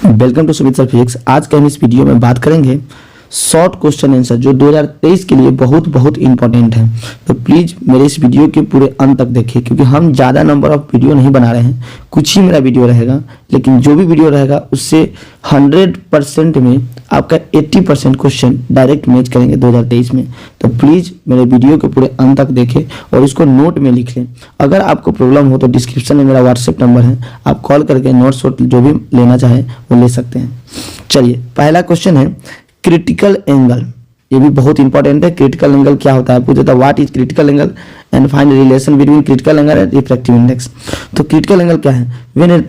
Welcome to Sumit sir physics. आज के हम इस वीडियो में बात करेंगे शॉर्ट क्वेश्चन आंसर जो 2023 के लिए बहुत बहुत इंपॉर्टेंट है। तो प्लीज़ मेरे इस वीडियो के पूरे अंत तक देखिए, क्योंकि हम ज़्यादा नंबर ऑफ वीडियो नहीं बना रहे हैं, कुछ ही मेरा वीडियो रहेगा, लेकिन जो भी वीडियो रहेगा उससे 100% में आपका 80% क्वेश्चन डायरेक्ट मैच करेंगे 2023 में। तो प्लीज़ मेरे वीडियो के पूरे अंत तक देखें और इसको नोट में लिख लें। अगर आपको प्रॉब्लम हो तो डिस्क्रिप्शन में मेरा व्हाट्सएप नंबर है, आप कॉल करके नोट्स जो भी लेना चाहें वो ले सकते हैं। चलिए, पहला क्वेश्चन है क्रिटिकल एंगल। ये भी बहुत इंपॉर्टेंट है। क्रिटिकल एंगल क्या होता है, पूछा था what is critical angle and find relation between critical angle and refractive index. तो क्रिटिकल एंगल क्या है, when a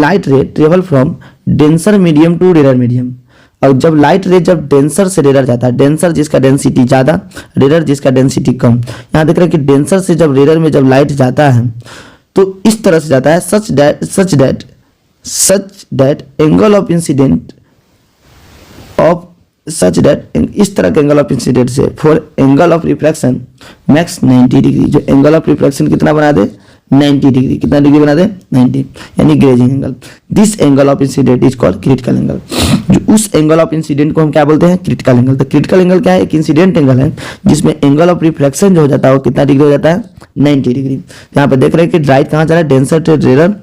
light ray travel from denser medium to rare medium. और जब लाइट रे जब डेंसर से रेयर जाता है, डेंसर जिसका डेंसिटी ज़्यादा, रेयर जिसका डेंसिटी कम। यहाँ देख रहे हैं कि डेंसर से जब रेयर में जब लाइट जाता है तो इस तरह से जाता है, such that angle of incident of such that इस तरह के एंगल ऑफ इंसिडेंट से for angle of refraction max 90 degree. जो एंगल ऑफ रिफ्रैक्शन कितना बना दे, 90 डिग्री। कितना डिग्री बना दे, 90, यानी grazing angle. This angle of incident is called critical angle. जो उस एंगल ऑफ इंसिडेंट को हम क्या बोलते हैं, क्रिटिकल एंगल। तो क्रिटिकल एंगल क्या है, एक इंसिडेंट एंगल है जिसमें एंगल ऑफ रिफ्रैक्शन जो हो जाता है वो कितना डिग्री हो जाता है, 90 डिग्री। यहाँ पे देख रहे हैं कि लाइट कहाँ जा रहा है, डेंसर टू रेयर,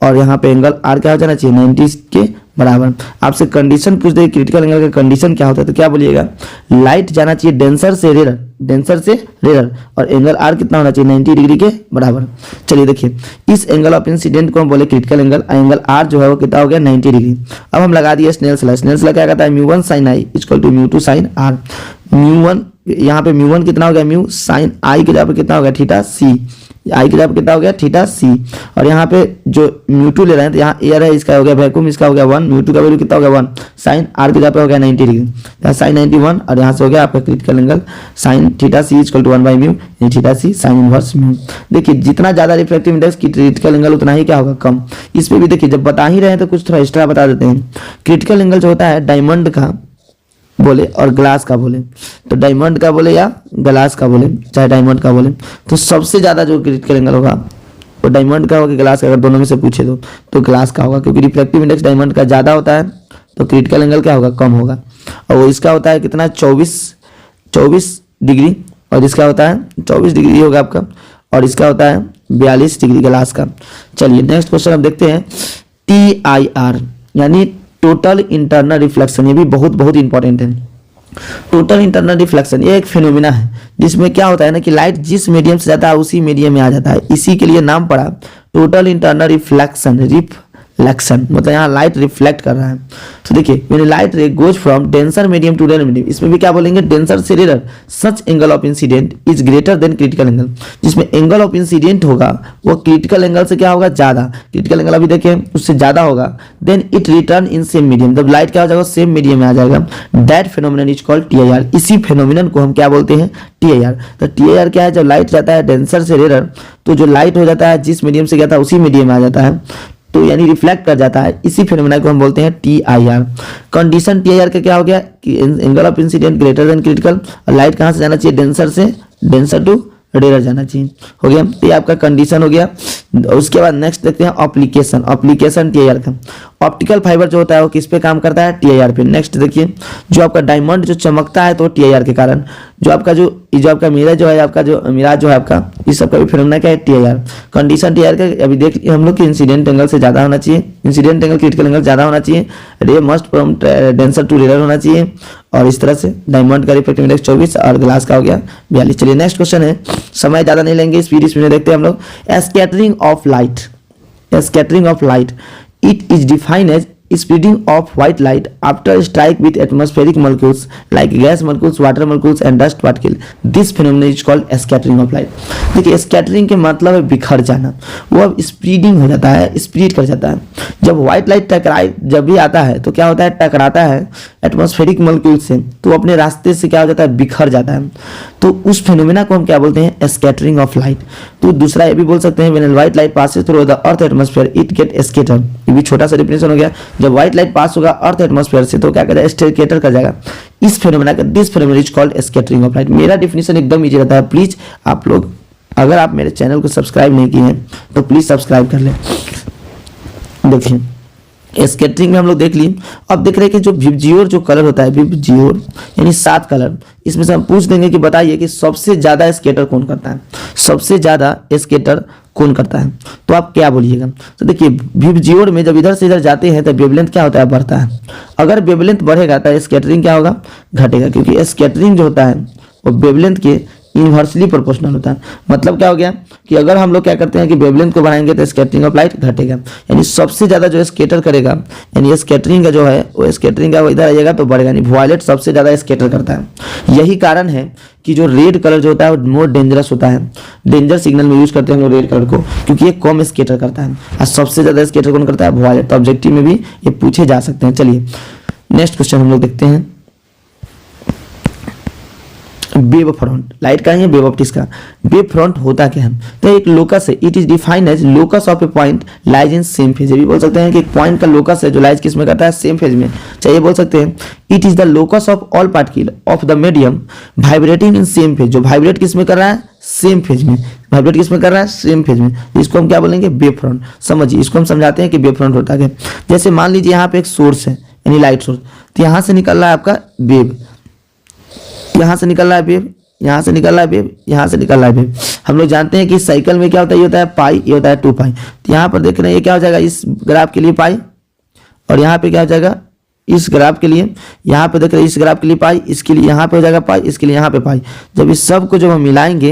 और यहाँ पे एंगल आर क्या हो जाना चाहिए, 90 के बराबर। आपसे कंडीशन पूछ दे क्रिटिकल एंगल का कंडीशन क्या होता है, तो क्या बोलिएगा, लाइट जाना चाहिए डेंसर से रेयर, और एंगल आर कितना होना चाहिए, 90 डिग्री के बराबर। चलिए देखिए, इस एंगल ऑफ इंसिडेंट को हम बोले क्रिटिकल एंगल, एंगल आर जो है वो कितना हो गया, 90 डिग्री। अब हम लगा दिए स्नेल्स लॉ। स्नेल्स लॉ क्या कहता है, mu 1 sine I equal to mu 2 sine R. Mu 1 यहाँ पे म्यू 1 कितना हो गया, म्यू साइन आई के जगह पे कितना हो गया, थीटा सी। आई की जगह पे कितना हो गया, थीटा सी। और यहाँ पे जो म्यू 2 ले रहे हैं तो यहाँ एयर है, इसका हो गया वैक्यूम, इसका हो गया 1, म्यू 2 का वैल्यू कितना हो गया 1। साइन आर की जगह पे हो गया 90 डिग्री, यहाँ साइन 91, और यहाँ से हो गया आपका critical angle sine theta C equal to 1 by mu, theta C sine inverse mu. देखिए, जितना ज्यादा रिफ्रैक्टिव इंडेक्स की क्रिटिकल एंगल उतना ही क्या होगा, कम। इस पे भी देखिए, जब बता ही रहे हैं तो कुछ थोड़ा एक्स्ट्रा बता देते हैं। क्रिटिकल एंगल जो होता है डायमंड का बोले और ग्लास का बोले, तो डायमंड का बोले या ग्लास का बोले, चाहे डायमंड का बोले, तो सबसे ज्यादा जो क्रिटिकल एंगल होगा वो डायमंड का होगा, ग्लास का, अगर दोनों में से पूछे तो ग्लास का होगा, क्योंकि रिफ्रैक्टिव इंडेक्स डायमंड का ज्यादा होता है तो क्रिटिकल एंगल क्या होगा, कम होगा। और वो इसका होता है कितना, 24 डिग्री, और इसका होता है 24 डिग्री होगा आपका, और इसका होता है 42 डिग्री ग्लास का। चलिए नेक्स्ट क्वेश्चन हम देखते हैं, TIR यानी टोटल इंटरनल रिफ्लेक्शन। ये भी बहुत बहुत इंपॉर्टेंट है। टोटल इंटरनल रिफ्लेक्शन ये एक फिनोमिना है जिसमें क्या होता है ना कि लाइट जिस मीडियम से जाता है उसी मीडियम में आ जाता है, इसी के लिए नाम पड़ा टोटल इंटरनल रिफ्लेक्शन। मतलब यहाँ लाइट रिफ्लेक्ट कर रहा है। तो देखिए, when light ray goes from denser medium to rare medium, इसमें भी क्या बोलेंगे, डेंसर से rare, such angle of incident is greater than critical angle. जिसमें एंगल ऑफ इंसिडेंट होगा वो क्रिटिकल एंगल से क्या होगा, ज्यादा। क्रिटिकल एंगल अभी देखिए उससे ज्यादा होगा, then it return in same medium. जब लाइट क्या हो जाएगा, सेम मीडियम में आ जाएगा। That phenomenon is called TIR। इसी फेनोमेनन को हम क्या बोलते हैं, TIR। तो TIR क्या है, जब लाइट जाता है डेंसर से रेयर, तो जो लाइट हो जाता है जिस मीडियम से गया था उसी मीडियम में आ जाता है, तो यानी रिफ्लेक्ट कर जाता है। इसी फिनोमेना को हम बोलते हैं TIR। कंडीशन TIR का क्या हो गया कि angle of incident greater than critical, और लाइट कहां से जाना चाहिए, डेंसर टू रेयर जाना चाहिए। हो गया, ये आपका कंडीशन हो गया। उसके बाद नेक्स्ट देखते हैं एप्लीकेशन TIR का। ऑप्टिकल फाइबर जो होता है वो किस पे काम करता है, TIR पे। नेक्स्ट देखिए, जो आपका डायमंड जो चमकता है तो TIR के कारण, जो आपका मिरर जो है आपका, इस सब का भी फिनोमेना क्या है, TIR। कंडीशन TIR का अभी देख हम लोग कि इंसिडेंट एंगल से ज्यादा होना चाहिए, इंसिडेंट एंगल क्रिटिकल एंगल ज्यादा होना चाहिए, ray must from denser to rare होना चाहिए, और इस तरह से डायमंड का रिफ्रैक्टिव इंडेक्स 24 और ग्लास का हो गया 42। चलिए नेक्स्ट क्वेश्चन है, समय ज्यादा नहीं लेंगे, स्पीड में देखते हैं हम लोग। Scattering of light it is defined as spreading of white light after strike with atmospheric molecules like gas molecules, water molecules and dust particle. This phenomenon is called scattering of light. देखिए, scattering के मतलब है बिखर जाना, वो अब स्प्रीडिंग हो जाता है, स्प्रीड कर जाता है। जब व्हाइट लाइट टकराए जब भी आता है तो क्या होता है, टकराता है एटमॉस्फेरिक मॉलिक्यूल से, तो अपने रास्ते से क्या हो जाता है, बिखर जाता है। तो उस फिनोमेना को हम क्या बोलते हैं, स्कैटरिंग ऑफ लाइट। तो दूसरा ये भी बोल सकते हैं, when white light passes through the earth atmosphere it get scattered. ये भी छोटा सा डेफिनेशन हो गया। जब व्हाइट लाइट पास होगा अर्थ एटमॉस्फेयर से तो क्या करेगा, स्कैटर कर जाएगा। इस फिनोमेना का this phenomena is called scattering of light. मेरा डेफिनेशन एकदम इजी रहता है। प्लीज आप लोग, अगर आप मेरे चैनल को सब्सक्राइब नहीं किए हैं तो प्लीज सब्सक्राइब कर लें। देखिए स्कैटरिंग में हम लोग देख लिए। अब देख रहे हैं कि जो विबजियोर जो कलर होता है, विबजियोर यानी 7 कलर, इसमें से हम पूछ देंगे कि बताइए कि सबसे ज़्यादा स्केटर कौन करता है, सबसे ज़्यादा स्केटर कौन करता है, तो आप क्या बोलिएगा। तो देखिए विबजियोर में जब इधर से इधर जाते हैं तो वेवलेंथ क्या होता है, बढ़ता है। अगर वेवलेंथ बढ़ेगा तो स्कैटरिंग क्या होगा, घटेगा, क्योंकि स्कैटरिंग जो होता है वो वेवलेंथ के इन्वर्सली प्रोपोर्शनल होता है। मतलब क्या हो गया कि अगर हम लोग क्या करते हैं कि वेवलेंथ को बढ़ाएंगे तो स्कैटरिंग ऑफ लाइट घटेगा, यानी सबसे ज़्यादा जो स्कैटर करेगा, यानी स्कैटरिंग का जो है वो स्कैटरिंग का वो इधर आएगा तो बढ़ेगा, यानी वायलेट सबसे ज़्यादा स्कैटर करता है। यही कारण है कि जो रेड कलर जो होता है वो मोर डेंजरस होता है, डेंजर सिग्नल में यूज करते हैं हम लोग रेड कलर को, क्योंकि ये कम स्कैटर करता है। और सबसे ज़्यादा स्कैटर कौन करता है, वायलेट। तो ऑब्जेक्टिव में भी ये पूछे जा सकते हैं। चलिए नेक्स्ट क्वेश्चन हम लोग देखते हैं। वेव फ्रंट, लाइट का है वेव ऑप्टिक्स का। वेव फ्रंट होता क्या है, तो एक लोकस है, it is defined as locus of a point lies in same phase. ये भी बोल सकते हैं कि एक पॉइंट का लोकस है जो लाइज किस में करता है, सेम फेज में। चाहिए बोल सकते हैं it is the locus of all particle of the medium vibrating in same phase. जो वाइब्रेट किस में कर रहा है, सेम फेज में। वाइब्रेट किस में कर रहा है, सेम फेज में। इसको हम क्या बोलेंगे, वेव फ्रंट। समझिए इसको हम समझाते हैं कि वेव फ्रंट होता है। जैसे मान लीजिए यहाँ पे एक सोर्स है, यानी लाइट सोर्स, तो यहाँ से निकल रहा है आपका वेव, यहाँ से निकल रहा है वेव, यहाँ से निकल रहा है वेव, यहाँ से निकल रहा है वेव। हम लोग जानते हैं कि साइकिल में क्या होता है, ये होता है पाई, ये होता है 2 पाई। तो यहाँ पर देख रहे हैं ये क्या हो जाएगा, इस ग्राफ के लिए पाई, और यहाँ पे क्या हो जाएगा, इस ग्राफ के लिए, यहाँ पे देख रहे हैं इस ग्राफ के लिए पाई, इसके लिए यहाँ पे हो जाएगा पाई, इसके लिए यहाँ पे पाई। जब इस सब को जब हम मिलाएंगे,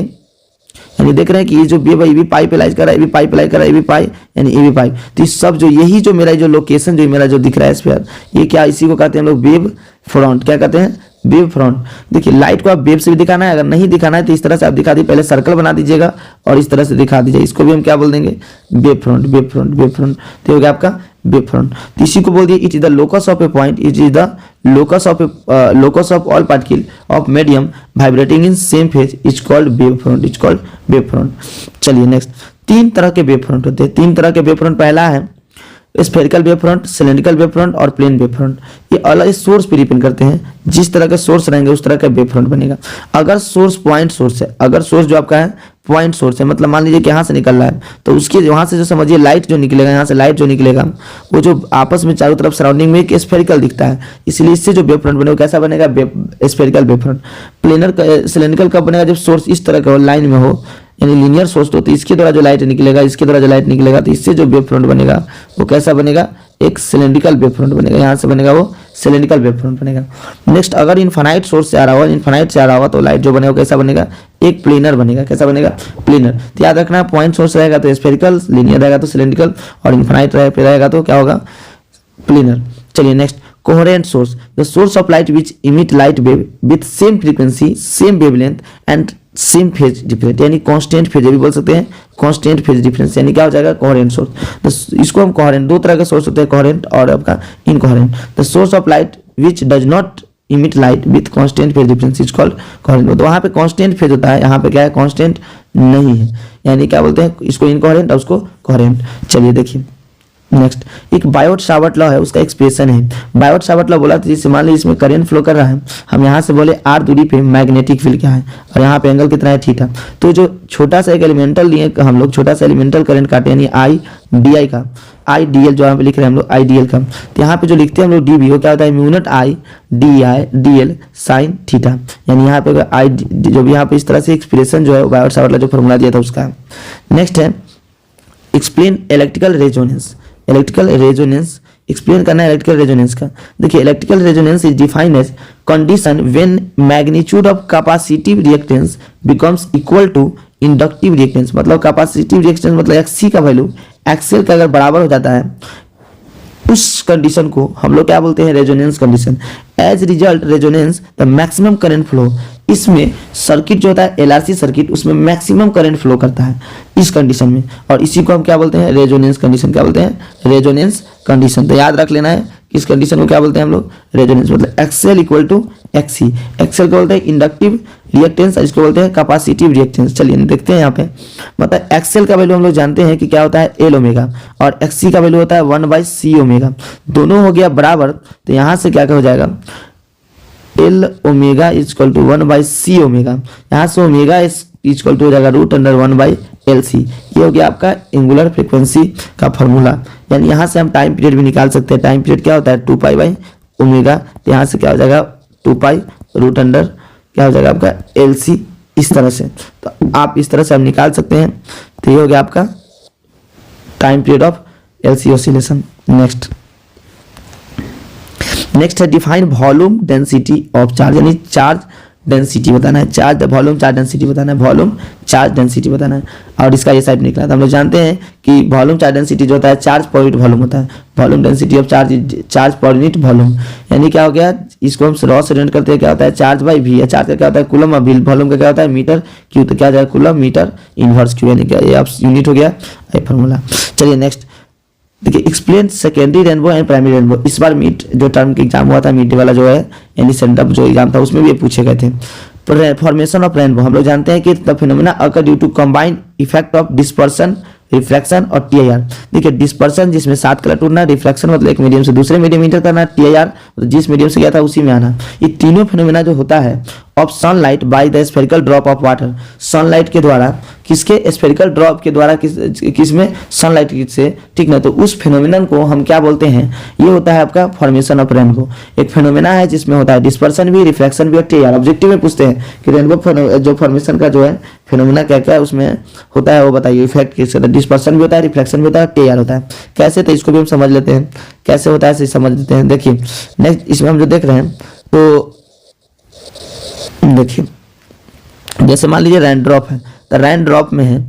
यानी देख रहे हैं कि ये जो वेव है ये भी पाई पे लाइज कर रहा है, ये भी पाई पे लाइज कर रहा है, ये भी पाई, यानी ये भी पाई। तो इस सब जो यही जो मेरा जो लोकेशन जो मेरा जो दिख रहा है स्फीयर, ये क्या, इसी को कहते हैं हम लोग वेव फ्रंट। क्या कहते हैं, वेव फ्रंट। देखिए लाइट को आप वेव से भी दिखाना है, अगर नहीं दिखाना है तो इस तरह से आप दिखा दीजिए, पहले सर्कल बना दीजिएगा और इस तरह से दिखा दीजिए। इसको भी हम क्या बोल देंगे, wave front, wave front, wave front. तो हो गया आपका वेव फ्रंट। तो इसी को बोल दिए it is the locus of a point, it is the locus of all particle of medium vibrating in same phase, is called wave front, is called wave front. चलिए नेक्स्ट, 3 तरह के wave front होते हैं। 3 तरह के wave front, पहला है spherical wave front, cylindrical wave front और प्लेन वेव फ्रंट। ये अलग सोर्स पे डिपेंड करते हैं, जिस तरह के सोर्स रहेंगे उस तरह का वेव फ्रंट बनेगा। अगर सोर्स पॉइंट सोर्स है, अगर सोर्स जो आपका है पॉइंट सोर्स है, मतलब मान लीजिए कि यहाँ से निकल रहा है, तो उसके वहाँ से जो समझिए लाइट जो निकलेगा, यहाँ से लाइट जो निकलेगा वो जो आपस में चारों तरफ सराउंडिंग में एक स्फेरिकल दिखता है, इसलिए इससे जो वेव फ्रंट बनेगा कैसा बनेगा, spherical wave front. Planar cylindrical कब बनेगा, जब सोर्स इस तरह का लाइन में हो, यानी लीनियर सोर्स, तो इसके द्वारा जो लाइट निकलेगा, इसके द्वारा जो लाइट निकलेगा, तो इससे जो वेव फ्रंट बनेगा वो कैसा बनेगा, एक सिलेंड्रिकल वेव फ्रंट बनेगा। यहाँ से बनेगा वो सिलेंड्रिकल वेव फ्रंट बनेगा। नेक्स्ट, अगर इनफाइनाइट सोर्स से आ रहा हो, इनफाइनाइट से आ रहा होगा, तो लाइट जो बनेगा कैसा बनेगा, एक प्लेनर बनेगा। कैसा बनेगा, प्लेनर। तो याद रखना, पॉइंट सोर्स रहेगा तो स्फेरिकल, लीनियर रहेगा तो सिलेंड्रिकल, और इनफाइनाइट रहेगा तो क्या होगा, प्लेनर। चलिए next, coherent source, the source of light which emit light wave with same frequency, same wavelength and same phase difference, यानी कांस्टेंट फेज भी बोल सकते हैं, कांस्टेंट फेज डिफरेंस, यानी क्या हो जाएगा, कोहेरेंट सोर्स। तो इसको हम कोहेरेंट, 2 तरह के सोर्स होते हैं, कोहेरेंट और आपका incoherent. The source of light which does not emit light with constant phase difference is called coherent. तो वहाँ पे कांस्टेंट फेज होता है, यहाँ पे क्या है, कांस्टेंट नहीं है, यानी क्या बोलते हैं, इसको इनकोहेरेंट और उसको कोहेरेंट। चलिए देखिए नेक्स्ट, एक बायोट सावर्ट लॉ है, उसका एक्सप्रेशन है। बायोट सावर्ट लॉ बोला, जैसे मान लीजिए इसमें करंट फ्लो कर रहा है, हम यहाँ से बोले r दूरी पे मैग्नेटिक फील्ड क्या है, और यहाँ पे एंगल कितना है, थीटा। तो जो छोटा सा एक एलिमेंटल लिए हम लोग, छोटा सा एलिमेंटल करंट काटे, यानी आई डी आई का, आई डी एल जो यहाँ पे लिख रहे हैं हम लोग, आई डी एल का, तो यहाँ पे जो लिखते हैं हम लोग डी बी, वो क्या होता है, mu not I D L sine theta, यानी यहाँ पे आई जो भी यहाँ पे इस तरह से एक्सप्रेशन जो है बायोट सावर्ट लॉ जो फॉर्मूला दिया था उसका। नेक्स्ट है explain electrical resonance. Electrical resonance explain करना है इलेक्ट्रिकल रेजोनेंस का। देखिए electrical resonance is defined as condition when magnitude of capacitive reactance becomes equal to inductive reactance. मतलब कैपेसिटिव रिएक्टेंस मतलब एक्सी का वैल्यू एक्सएल का अगर बराबर हो जाता है, उस कंडीशन को हम लोग क्या बोलते हैं, resonance condition. As result resonance the maximum current flow, इसमें सर्किट जो होता है एलआरसी सर्किट, उसमें मैक्सिमम करंट फ्लो करता है इस कंडीशन में, और इसी को हम क्या बोलते हैं, रेजोनेंस कंडीशन। क्या बोलते हैं, रेजोनेंस कंडीशन। तो याद रख लेना है इस कंडीशन को क्या बोलते हैं हम लोग, रेजोनेंस। मतलब XL equal to XC, XL को बोलते हैं इंडक्टिव रिएक्टेंस, इसको बोलते हैं कैपेसिटिव रिएक्टेंस। चलिए देखते हैं यहाँ पे, मतलब एक्सएल का वैल्यू हम लोग जानते हैं कि क्या होता है, एल ओमेगा, और एक्सी का वैल्यू होता है 1/c ओमेगा। दोनों हो गया बराबर, तो यहाँ से क्या हो जाएगा, L omega equal to 1/c omega, यहाँ से ओमेगा इजकल टू हो जाएगा √1/LC। ये हो गया आपका एंगुलर फ्रीक्वेंसी का फॉर्मूला। यानी यहाँ से हम टाइम पीरियड भी निकाल सकते हैं। टाइम पीरियड क्या होता है 2π/ओमेगा, तो यहाँ से क्या हो जाएगा 2π √, क्या हो जाएगा आपका LC, इस तरह से। तो आप इस तरह से हम निकाल सकते हैं। तो ये हो गया आपका time period of LC oscillation. Next है define volume density of charge, यानी चार्ज डेंसिटी बताना है। चार्ज वॉल्यूम चार्ज डेंसिटी बताना है, वॉल्यूम चार्ज डेंसिटी बताना है। और इसका ये साइड निकला। तो हम लोग जानते हैं कि वॉल्यूम चार्ज डेंसिटी जो होता है चार्ज पर यूनिट वॉल्यूम होता है। Volume density of charge per unit volume, यानी क्या हो गया, इसको हम रॉ से डिनोट करते हैं, क्या होता है चार्ज बाई वी। चार्ज का क्या होता है कूलम, और वॉल्यूम का क्या होता है मीटर क्यू। तो क्या हो जाएगा कूलम मीटर इनवर्स क्यू, यानी क्या ये आप यूनिट हो गया ये फॉर्मूला। चलिए नेक्स्ट देखिए, explain secondary rainbow and primary rainbow. इस बार मीट जो टर्म का एग्जाम हुआ था, मीट वाला जो है यानी सेंटअप जो एग्जाम था, उसमें भी ये पूछे गए थे। फॉर्मेशन ऑफ रेनबो, हम लोग जानते हैं कि the phenomena occur due to combined effect of dispersion, reflection और TIR। देखिए डिस्पर्सन जिसमें 7 कलर टूटना, रिफ्लेक्शन मतलब एक मीडियम से दूसरे मीडियम इंटर करना, TIR तो जिस मीडियम से गया था उसी में आना। ये तीनों फिनोमेना जो होता है of sunlight by the spherical drop of water, sunlight के द्वारा, किसके स्फेरिकल ड्रॉप के द्वारा, किस में सनलाइट से, ठीक ना। तो उस फिनोमेनन को हम क्या बोलते हैं, ये होता है आपका फॉर्मेशन ऑफ रेनबो। एक फिनोमेना है जिसमें होता है डिस्पर्सन भी, रिफ्लेक्शन भी और TIR। ऑब्जेक्टिव में पूछते हैं कि रेनबो जो फॉर्मेशन का जो है फिनोमेना क्या क्या उसमें होता है वो बताइए। इफेक्ट किसका, डिस्पर्सन भी होता है, रिफ्लेक्शन भी होता है, TIR होता है। कैसे, तो इसको भी हम समझ लेते हैं कैसे होता है, समझ लेते हैं। देखिए नेक्स्ट इसमें हम जो देख रहे हैं, तो देखिए जैसे मान लीजिए रेन ड्रॉप है, तो रेन ड्रॉप में है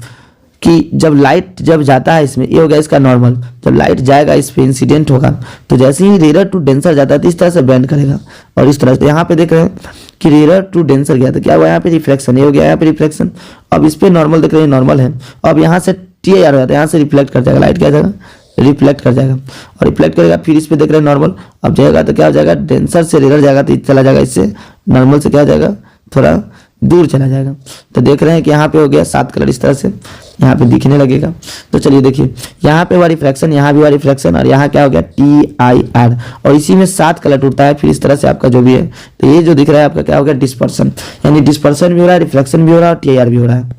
कि जब लाइट जब जाता है इसमें, ये हो गया इसका नॉर्मल, जब लाइट जाएगा इस पे इंसिडेंट होगा, तो जैसे ही रेयर टू डेंसर जाता है तो इस तरह से बेंड करेगा। और इस तरह से यहाँ पे देख रहे हैं कि रेयर टू डेंसर गया तो क्या हुआ, यहाँ पे रिफ्लेक्शन, ये हो गया यहाँ पे रिफ्लेक्शन। अब इस पे नॉर्मल देख रहे हैं, नॉर्मल है। अब यहाँ से TIR हो जाता है, यहाँ से रिफ्लेक्ट कर जाएगा, लाइट क्या जाएगा रिफ्लेक्ट कर जाएगा, और रिफ्लेक्ट करेगा। फिर इस पे देख रहे हैं नॉर्मल, अब जाएगा तो क्या हो जाएगा, डेंसर से रेयर जाएगा तो चला जाएगा, इससे नॉर्मल से क्या हो जाएगा थोड़ा दूर चला जाएगा। तो देख रहे हैं कि यहाँ पे हो गया 7 कलर इस तरह से यहाँ पे दिखने लगेगा। तो चलिए देखिए यहाँ पे हुआ रिफ्लेक्शन, यहाँ भी हुआ रिफ्लेक्शन, और यहाँ क्या हो गया TIR, और इसी में 7 कलर टूटता है। फिर इस तरह से आपका जो भी है, तो ये जो दिख रहा है आपका क्या हो गया डिस्पर्सन, यानी डिस्पर्सन भी हो रहा है, रिफ्लेक्शन भी हो रहा है और TIR भी हो रहा है।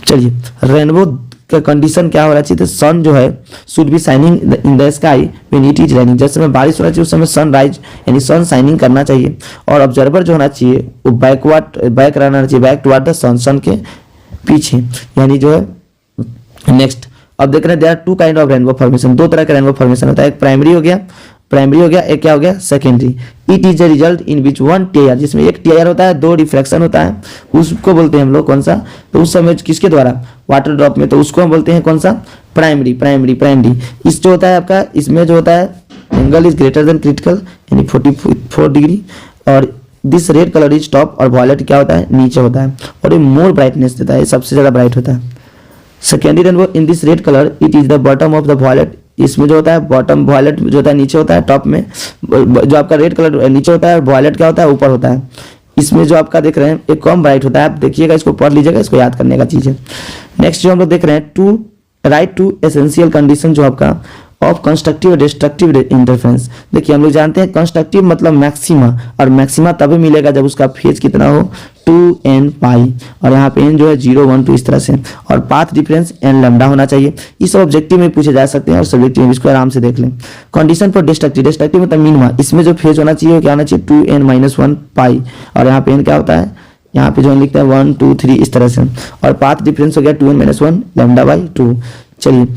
चलिए रेनबो का कंडीशन क्या हो रहा चाहिए, तो सन जो है should be shining in the sky when it is raining. जिस समय बारिश हो रहा चाहिए उस समय सन राइज यानी सन शाइनिंग करना चाहिए, और ऑब्जर्वर जो होना चाहिए वो बैक रहना चाहिए, बैक टुवर्ड द सन के पीछे, यानी जो है नेक्स्ट। अब देख रहे हैं there are 2 kind of rainbow formation, 2 तरह का रेनबो फॉर्मेशन होता है, एक प्राइमरी हो गया, एक क्या हो गया secondary. It is a result in which 1 TIR, जिसमें एक TIR होता है, 2 रिफ्लेक्शन होता है, उसको बोलते हैं हम लोग कौन सा, तो उस समय किसके द्वारा वाटर ड्रॉप में, तो उसको हम बोलते हैं कौन सा प्राइमरी। इस जो होता है आपका, इसमें जो होता है angle is greater than critical यानी 44 डिग्री, और this red colour is top, और वॉयलेट क्या होता है नीचे होता है, और ये मोर ब्राइटनेस देता है, सबसे ज्यादा ब्राइट होता है। Secondary rainbow in this red colour it is the bottom of the violet, इसमें जो होता है बॉटम, वॉयलेट जो होता है नीचे होता है, टॉप में जो आपका रेड कलर नीचे होता है, वॉयलेट क्या होता है ऊपर होता है। इसमें जो आपका देख रहे हैं एक कम ब्राइट होता है, आप देखिएगा इसको पढ़ लीजिएगा, इसको याद करने का चीज है। नेक्स्ट जो हम लोग देख रहे हैं to write two essential condition जो आपका ऑफ कंस्ट्रक्टिव और डिस्ट्रक्टिव इंटरफेरेंस। देखिए हम लोग जानते हैं कंस्ट्रक्टिव मतलब मैक्सिमा, और मैक्सिमा तभी मिलेगा जब उसका फेज कितना हो 2n पाई, और यहाँ पे n जो है 0 1 2 इस तरह से, और पाथ डिफरेंस n लैम्डा होना चाहिए। इस ऑब्जेक्टिव में पूछे जा सकते हैं और सब्जेक्टिव में, इसको आराम से देख लें। कंडीशन फॉर डिस्ट्रक्टिव मतलब मिनिमा, इसमें जो फेज होना चाहिए वो क्या होना चाहिए 2n - 1 पाई, और यहाँ पे n क्या होता है, यहाँ पे जो हम लिखते हैं 1 2 3 इस तरह से, और पाथ डिफरेंस हो गया 2n - 1 लैम्डा बाई 2। चलिए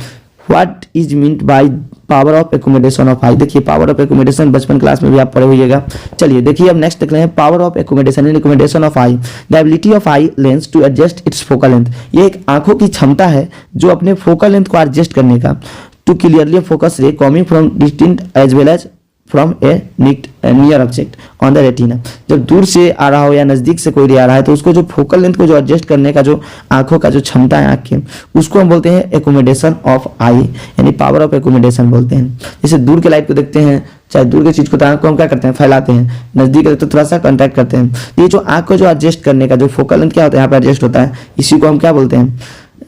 what is meant by power of accommodation of eye. देखिए पावर ऑफ एकोमोडेशन बचपन क्लास में भी आप पढ़े होइएगा। चलिए देखिए अब नेक्स्ट देख रहे हैं power of accommodation of eye, the ability of eye lens to adjust its focal length. ये एक आंखों की क्षमता है जो अपने फोकल लेंथ को एडजस्ट करने का, to clearly focus ray coming from distant as well as from a near object on the retina. जब दूर से आ रहा हो या नजदीक से कोई रे आ रहा है तो उसको जो फोकल लेंथ को जो एडजस्ट करने का जो आंखों का जो क्षमता है आंख की, उसको हम बोलते हैं एकोमोडेशन ऑफ आई, यानी पावर ऑफ एकोमोडेशन बोलते हैं। जैसे दूर के लाइट को देखते हैं, चाहे दूर की चीज को, तो आंख को हम क्या करते हैं फैलाते हैं, नजदीक तो थोड़ा सा कॉन्ट्रैक्ट करते हैं। ये जो आंख को जो एडजस्ट करने का जो फोकल लेंथ क्या होता है यहाँ पे एडजस्ट होता है, इसी को हम क्या बोलते हैं,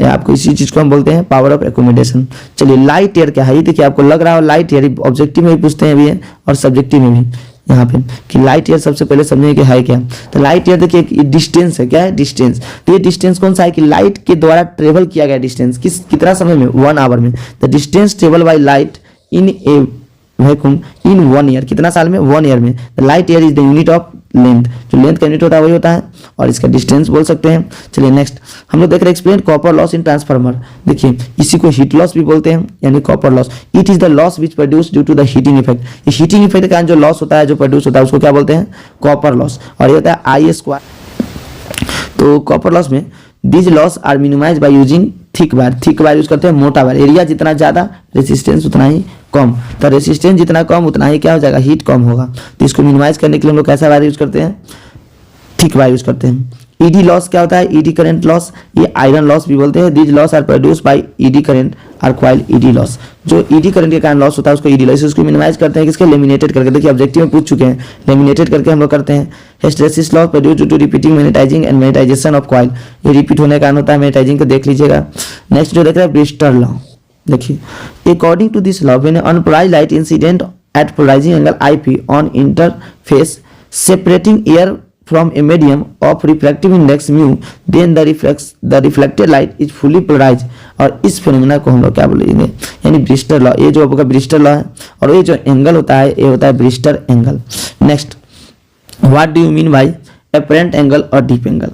आपको इसी चीज को हम बोलते हैं पावर ऑफ एकोमोडेशन। चलिए लाइट ईयर क्या है, ये देखिए आपको लग रहा हो लाइट ईयर, ऑब्जेक्टिव में भी पूछते हैं भी और सब्जेक्टिव में भी। यहाँ पे कि लाइट ईयर सबसे पहले समझेंगे कि है क्या। तो लाइट ईयर देखिए डिस्टेंस है, क्या है डिस्टेंस। तो ये डिस्टेंस कौन सा है कि लाइट के द्वारा ट्रेवल किया गया डिस्टेंस कितना समय में 1 आवर में। The distance travel by light in A vacuum in 1 year, कितना साल में 1 ईयर में। The light year is the unit of length, जो लेंथ का यूनिट होता है वही होता है और इसका डिस्टेंस बोल सकते हैं। चलिए नेक्स्ट हम लोग देख रहे हैं explain copper loss in transformer. देखिए इसी को हीट लॉस भी बोलते हैं यानी copper loss. It is the loss which produce due to the heating effect. ये हीटिंग इफेक्ट के कारण जो लॉस होता है, जो प्रोड्यूस होता है उसको क्या बोलते हैं कॉपर लॉस, और ये होता है आई स्क्वायर। तो कॉपर लॉस में these loss are minimize by using thick wire. Thick wire use करते हैं, मोटा वायर। एरिया जितना ज्यादा रेसिस्टेंस उतना ही कम, तो रेसिस्टेंस जितना कम उतना ही क्या हो जाएगा हीट कम होगा। तो इसको मिनिमाइज करने के लिए हम लोग कैसा वायर यूज करते हैं थिक वायर यूज करते हैं। ईडी लॉस क्या होता है ईडी करंट लॉस, ये आयरन लॉस भी बोलते हैं। These loss are produce by eddy current or coil eddy loss. जो ईडी करंट के कारण लॉस होता है उसको ईडी लॉस, उसको मिनिमाइज करते हैं किसके लेमिनेटेड करके। देखिए ऑब्जेक्टिव में पूछ चुके हैं, लेमिनेटेड करके हम लोग करते हैं। Hysteresis loss produce due to repeating magnetizing and magnetization of coil, ये रिपीट होने का कारण होता है मैग्नेटाइजिंग को देख लीजिएगा। नेक्स्ट जो देख रहे हैं ब्रिस्टर लॉ। देखिए according to this law when unpolarized light incident at polarizing angle IP on interface separating air from a medium of refractive index mu, then the reflected light is fully polarized। और इस phenomena को हम लोग क्या बोलेंगे यानी Brewster law. ये जो आपका ब्रिस्टर लॉ है और ये जो एंगल होता है ये होता है Brewster angle. Next what do you mean by apparent angle और dip angle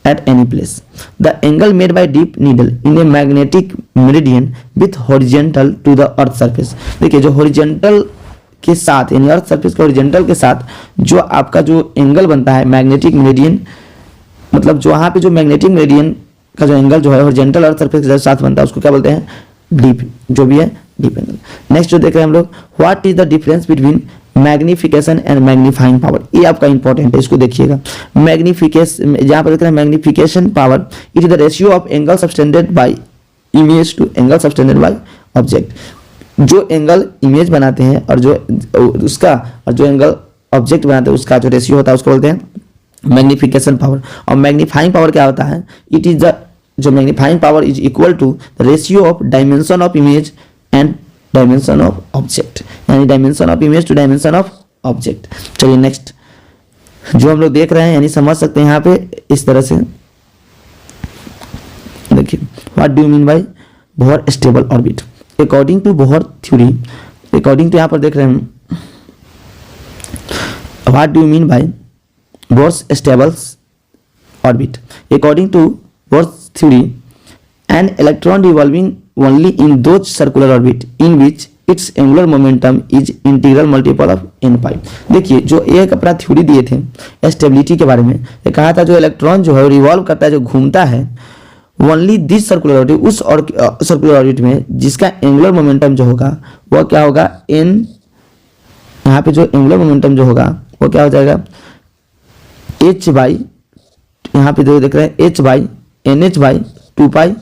at any place? The angle made by deep needle in a magnetic meridian with horizontal to the earth surface। देखिए जो horizontal के साथ यानी earth surface के horizontal के साथ जो आपका जो एंगल बनता है मैग्नेटिक मेरिडियन, मतलब जो वहाँ पे जो मैग्नेटिक मेरिडियन का जो एंगल जो है ओरिजेंटल अर्थ सरफेस के साथ बनता है उसको क्या बोलते हैं डीप, जो भी है डीप एंगल। नेक्स्ट जो देख रहे हैं हम लोग what is the difference between magnification and magnifying power. ये आपका इंपॉर्टेंट है, इसको देखिएगा। मैग्निफिकेशन जहाँ पर देख रहे हैं magnification power it is the ratio of angle subtended by image to angle subtended by object. जो एंगल इमेज बनाते हैं और जो उसका और जो एंगल ऑब्जेक्ट बनाते हैं उसका जो रेशियो होता है उसको बोलते हैं मैग्निफिकेशन पावर। और मैग्नीफाइंग पावर क्या होता है इट इज द जो magnifying power is equal to the ratio of dimension of image and dimension of object, यानी dimension of image to dimension of object. चलिए नेक्स्ट जो हम लोग देख रहे हैं यानी समझ सकते हैं यहाँ पे इस तरह से। देखिए what do you mean by Bohr stable orbit. According to Bohr theory, according to यहाँ पर देख रहे हैं what do you mean by Bohr's stable orbit. According to Bohr theory an electron revolving only in those circular orbit in which its angular momentum is integral multiple of n pi. देखिए जो एक अपना theory दिए थे stability के बारे में, ये कहा था जो इलेक्ट्रॉन जो है रिवॉल्व करता है जो घूमता है ओनली दिस सर्कुलर ऑर्बिट, उस और सर्कुलर ऑर्बिट में जिसका एंगुलर मोमेंटम जो होगा वो क्या होगा n। यहाँ पे जो एंगुलर मोमेंटम जो होगा वो क्या हो जाएगा h बाई, यहाँ पे जो देख रहे हैं h by n h by 2 pi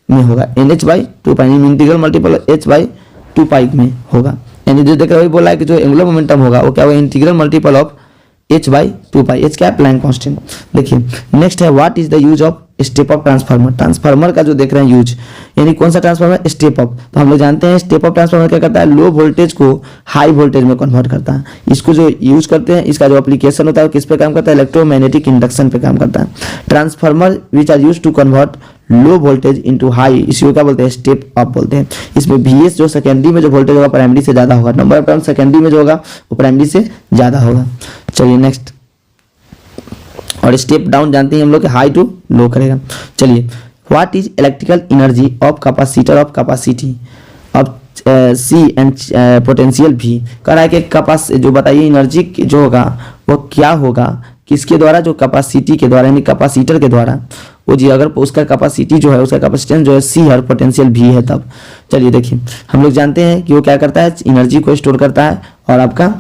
में होगा, n h by 2 pi integral multiple h by 2 pi में होगा। यानी जो देख रहे वही बोला है कि जो एंगुलर मोमेंटम होगा वो क्या होगा integral multiple of h by 2 pi. h क्या है प्लैंक कांस्टेंट। देखिए नेक्स्ट है what is the use of step up transformer. Transformer का जो देख रहे हैं यूज यानी कौन सा ट्रांसफार्मर स्टेप अप। तो हम लोग जानते हैं स्टेप अप ट्रांसफार्मर क्या करता है लो वोल्टेज को हाई वोल्टेज में कन्वर्ट करता है। इसको जो यूज करते हैं इसका जो एप्लीकेशन होता है वो किस पे काम करता है इलेक्ट्रोमैग्नेटिक इंडक्शन पे काम करता है। Transformer which are use to convert low voltage into high, इसी क्या बोलते हैं स्टेप अप बोलते हैं। इसमें VS जो सेकेंडरी में जो वोल्टेज होगा प्राइमरी से ज्यादा होगा, नंबर ऑफ टर्न सेकेंडरी में जो होगा वो प्राइमरी से ज्यादा होगा। चलिए नेक्स्ट, और स्टेप डाउन जानते हैं हम लोग हाई टू लो करेगा। चलिए what is electrical energy of capacitor of capacity of C and potential V। कह रहा है कि कैपेसिटी जो बताइए एनर्जी जो होगा वो क्या होगा किसके द्वारा, जो कैपेसिटी के द्वारा यानी कैपेसिटर के द्वारा वो जी, अगर उसका कैपेसिटी जो है उसका कैपेसिटेंस जो है C है और पोटेंशियल V है तब। चलिए देखिए हम लोग जानते हैं कि वो क्या करता है एनर्जी को स्टोर करता है और आपका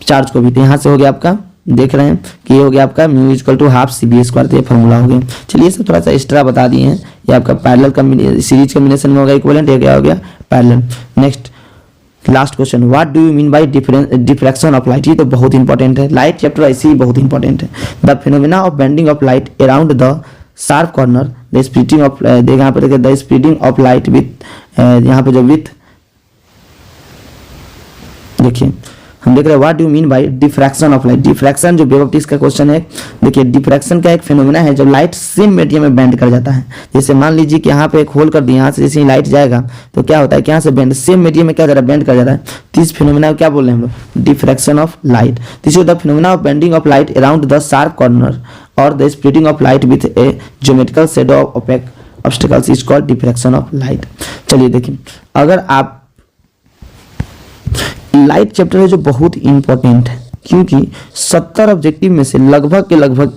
चार्ज को भी। तो यहाँ से हो गया आपका देख रहे हैं कि ये हो गया आपका mu equal to half CB square, तो ये फॉर्मूला हो गया। चलिए सब थोड़ा सा एक्स्ट्रा बता दिए हैं। ये आपका पैरेलल सीरीज कॉम्बिनेशन में होगा इक्विवेलेंट, ये क्या हो गया parallel. Next last question what do you mean bye diffraction of light. ये तो बहुत इंपॉर्टेंट है, लाइट चैप्टर ऐसे ही बहुत इंपॉर्टेंट है। The phenomena of bending of light around the sharp corner, the splitting of यहाँ पे देखिए the splitting of light with यहाँ पे जो विथ देखिए हम देख रहे हैं what do mean by diffraction of light. Diffraction जो वेव ऑप्टिक्स का क्वेश्चन है, देखिए डिफ्रैक्शन का एक फिनोमेना है जब लाइट सेम मीडियम में बेंड कर जाता है। जैसे मान लीजिए कि यहाँ पे एक होल कर दिया, यहाँ से जैसे ही लाइट जाएगा तो क्या होता है कि यहाँ से बेंड सेम मीडियम में क्या कर रहा है, बेंड कर जाता है। तो इस फिनोमेना को क्या बोल रहे हैं हम लोग, diffraction of light. This is the phenomena of bending of light around the sharp corner और the splitting of light with a geometrical shadow of opaque obstacles is called diffraction of light. चलिए देखिए, अगर आप light chapter है जो बहुत important है, क्योंकि 70 ऑब्जेक्टिव में से लगभग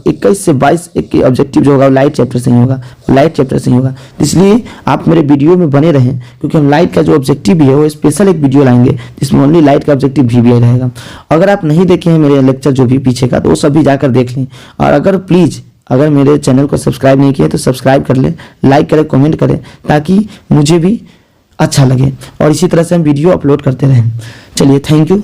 21 से 22 एक ऑब्जेक्टिव जो होगा लाइट चैप्टर से ही होगा, लाइट चैप्टर से ही होगा। इसलिए आप मेरे वीडियो में बने रहें, क्योंकि हम लाइट का जो ऑब्जेक्टिव भी है वो स्पेशल एक वीडियो लाएंगे जिसमें ओनली लाइट का ऑब्जेक्टिव भी रहेगा। अगर आप नहीं देखे हैं मेरे लेक्चर जो भी पीछे का, तो वो सभी जाकर देख लें। और अगर प्लीज़ अगर मेरे चैनल को सब्सक्राइब नहीं किया तो सब्सक्राइब कर लें, लाइक करें, कमेंट करें, ताकि मुझे भी अच्छा लगे और इसी तरह से हम वीडियो अपलोड करते रहें। चलिए, थैंक यू।